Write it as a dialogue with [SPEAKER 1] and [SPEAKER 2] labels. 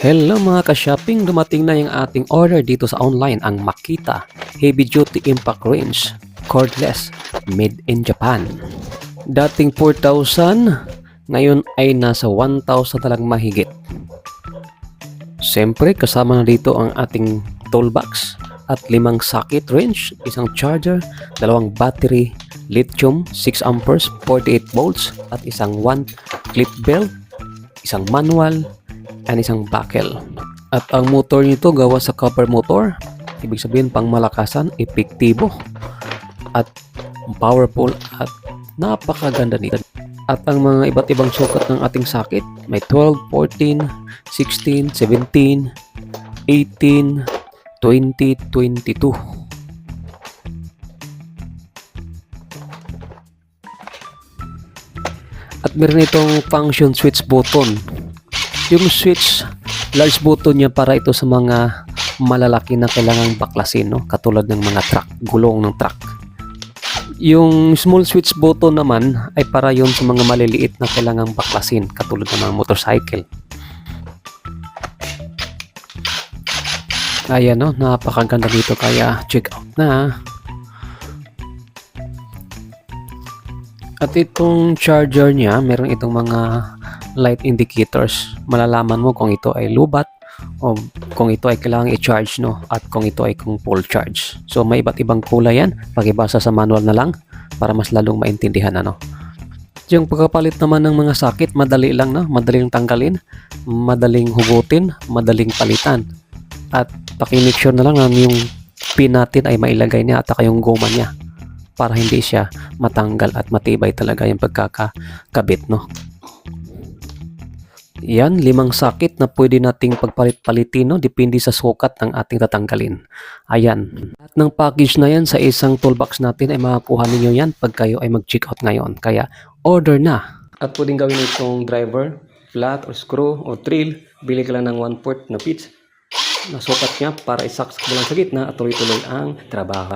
[SPEAKER 1] Hello mga ka-shopping, dumating na yung ating order dito sa online, ang Makita Heavy Duty Impact Range Cordless made in Japan. Dating 4,000, ngayon ay nasa 1,000 na lang mahigit. Siyempre kasama na dito ang ating toolbox at 5 socket range, isang charger, 2 battery, lithium, 6 amperes, 48 volts at isang 1 clip belt, isang manual, and isang buckle. At ang motor nito gawa sa copper motor, ibig sabihin pang malakasan, epektibo at powerful at napakaganda nito. At ang mga iba't ibang sukat ng ating socket, may 12, 14, 16, 17, 18, 20, 22. At meron itong function switch button. Yung switch, large button niya para ito sa mga malalaki na kailangang baklasin, no? Katulad ng mga truck, gulong ng truck. Yung small switch button naman ay para yon sa mga maliliit na kailangang baklasin, katulad ng mga motorcycle. Ayan, no? Napakaganda dito, kaya check out na. At itong charger niya, meron itong mga light indicators. Malalaman mo kung ito ay lubat o kung ito ay kailangang i-charge, no? At kung ito ay kung full charge. So may iba't ibang kulay yan. Pakibasa sa manual na lang para mas lalong maintindihan, ano? Yung pagkapalit naman ng mga socket, madali lang, no? Madaling tanggalin, madaling hugutin, madaling palitan. At paki-make sure na lang na yung pin natin ay mailagay niya at saka yung goma niya para hindi siya matanggal at matibay talaga yung pagkakabit, no? Yan, 5 socket na pwede nating pagpalit-palitin, no? Depende sa sukat ng ating tatanggalin. Ayan. At ng package na yan sa isang toolbox natin ay makakuha ninyo yan pag kayo ay mag-check out ngayon. Kaya order na. At pwedeng gawin itong driver, flat or screw o drill. Bili ka lang ng 1/4 na pitch na sukat niya para isaksak mo lang sa gitna at tuloy-tuloy ang trabaho.